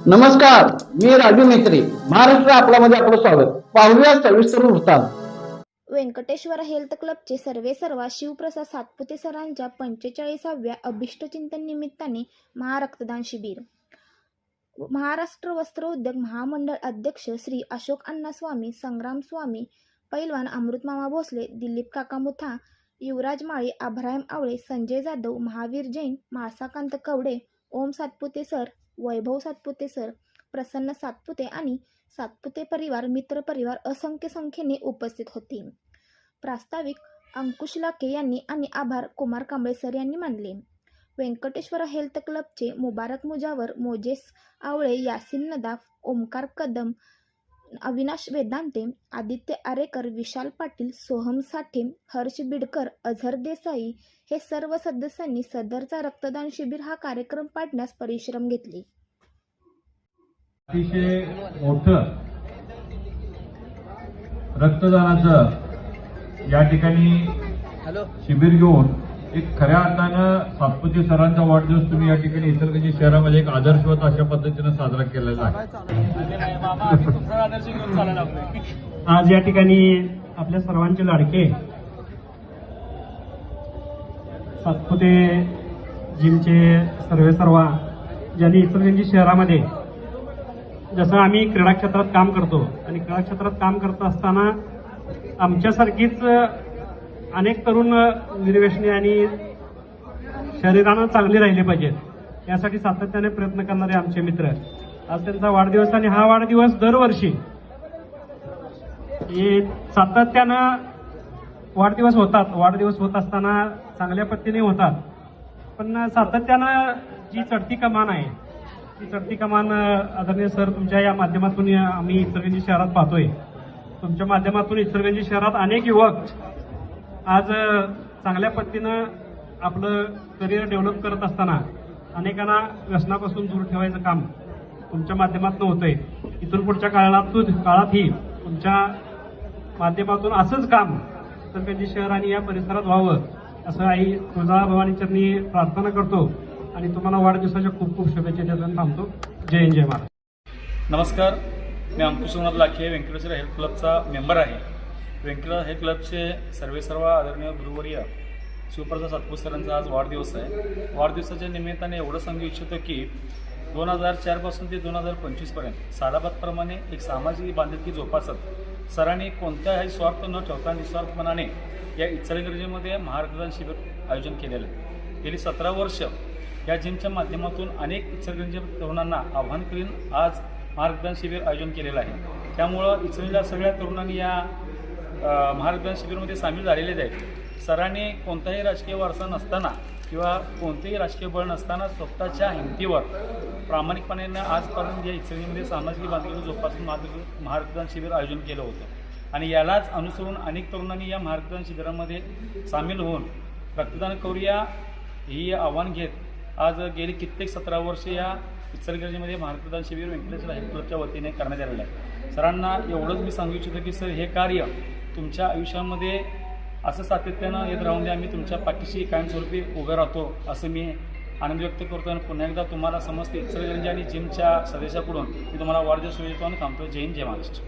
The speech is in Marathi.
नमस्कार, मी राजू मेत्री. महाराष्ट्र आपल्यामध्ये आपलं स्वागत. पाहूया सविस्तर वृत्तांत. व्यंकटेश्वर हेल्थ क्लबचे सर्वेसर्वा शिवप्रसाद सातपुते सरांच्या 45व्या अभिष्टचिंतन निमित्ताने महारक्तदान शिबिर. महाराष्ट्र वस्त्र उद्योग महामंडळ अध्यक्ष श्री अशोक अण्णा स्वामी, संग्राम स्वामी, पैलवान अमृतमामा भोसले, दिलीप काका मुथा, युवराज माळी, अभराम आवळे, संजय जाधव, महावीर जैन, माळसाकांत कवडे, ओम सातपुते सर, वैभव सातपुते सर, प्रसन्न सातपुते आणि सातपुते परिवार, मित्र परिवार असंख्य संख्येने उपस्थित होते. प्रास्ताविक अंकुश लाखे यांनी आणि आभार कुमार कांबळे सर यांनी मानले. व्यंकटेश्वर हेल्थ क्लबचे मुबारक मुजावर, मोजेस आवळे, यासिन नदाफ, ओमकार कदम, अविनाश वेदांते, आदित्य आरेकर, विशाल पाटील, सोहम साठे, हर्ष बिडकर, अझर देसाई हे सर्व सदस्यांनी सदरचा रक्तदान शिबिर हा कार्यक्रम पाडण्यास परिश्रम घेतले. अतिशय मोठं रक्तदानाचं या ठिकाणी शिबिर घेऊन एक खऱ्या अर्थानं सातपुते सरांचा वाढदिवस तुम्ही या ठिकाणी इचलकरंजी शहरामध्ये एक आदर्शवत अशा पद्धतीनं साजरा केलेला आहे. आज या ठिकाणी आपल्या सर्वांचे लाडके सातपुते जिमचे सर्वेसर्वा ज्यांनी इचलकरंजी शहरामध्ये, जसं आम्ही क्रीडा क्षेत्रात काम करतो आणि क्रीडा क्षेत्रात काम करत असताना आमच्यासारखीच अनेक तरुण निर्व्यसनी आणि शरीरानं चांगली राहिले पाहिजेत यासाठी सातत्याने प्रयत्न करणारे आमचे मित्र. आज त्यांचा वाढदिवस आणि हा वाढदिवस दरवर्षी सातत्यानं वाढदिवस होतात. वाढदिवस होत असताना चांगल्या पद्धतीने होतात, पण सातत्यानं जी चढती कमान आहे ती चढती कमान आदरणीय सर तुमच्या या माध्यमातून आम्ही इचलकरंजी शहरात पाहतोय. तुमच्या माध्यमातून इचलकरंजी शहरात अनेक युवक आज चांगल्या पद्धतीनं आपलं करिअर डेव्हलप करत असताना अनेकांना व्यसनापासून दूर ठेवायचं काम तुमच्या माध्यमातून होतंय. इथून पुढच्या काळातही तुमच्या माध्यमातून असंच काम इचलकरंजी शहर आणि या परिसरात व्हावं असं आई तुळजाभवानीचरणी प्रार्थना करतो आणि तुम्हाला वाढदिवसाच्या खूप खूप शुभेच्छा देताना थांबतो. जय हिंद, जय महाराष्ट्र. नमस्कार, मी अंकुश लाखे, व्यंकटेश्वर हेल्थ क्लबचा मेंबर आहे. व्यंकटेश्वर हेल्थ क्लबचे सर्वेसर्वा आदरणीय गुरुवर्य शिवप्रसाद सातपुते सरांचा आज वाढदिवस आहे. वाढदिवसाच्या निमित्ताने एवढं सांगू इच्छितो की 2004 पासून ते 2025पर्यंत सालाबादप्रमाणे एक सामाजिक बांधिलकी जोपासत सरांनी कोणत्याही स्वार्थ न ठेवता निस्वार्थपणाने या इचलकरंजीमध्ये महारक्तदान शिबिर आयोजन केलेलं आहे. गेली 17 वर्ष या जिमच्या माध्यमातून अनेक इचलकरंजी तरुणांना आव्हान करून आज महारक्तदान शिबिर आयोजन केलेलं आहे. त्यामुळं इचलकरंजीला सगळ्या तरुणांनी या महारक्तदान शिबिरमध्ये सामील झालेलेच आहेत. सरांनी कोणताही राजकीय वारसा नसताना किंवा कोणतेही राजकीय बळ नसताना स्वतःच्या हिमतीवर प्रामाणिकपणे आजपर्यंत या इचलकरंजीमध्ये सामाजिक बांधिलकी जोपासून महारक्तदान शिबिर आयोजन केलं होतं आणि यालाच अनुसरून अनेक तरुणांनी या महारक्तदान शिबिरामध्ये सामील होऊन रक्तदान करूया ही आव्हान घेत आज गेली कित्येक 17 वर्ष या इचलकरंजीमध्ये महारक्तदान शिबिर व्यंकटेश्वर हेल्थ क्लबच्या वतीने करण्यात आलेलं आहे. सरांना एवढंच मी सांगू इच्छितो की सर हे कार्य तुमच्या आयुष्यामध्ये असं सातत्यानं येत राहून दे. आम्ही तुमच्या पाठीशी कायमस्वरूपी उभे राहतो असं मी आनंद व्यक्त करतो आणि पुन्हा एकदा तुम्हाला समस्त इचलकरंजी आणि जिमच्या सदस्याकडून मी तुम्हाला वाढदिवस शुभेच्छा आणि थांबतो. जय हिंद, जय महाराष्ट्र.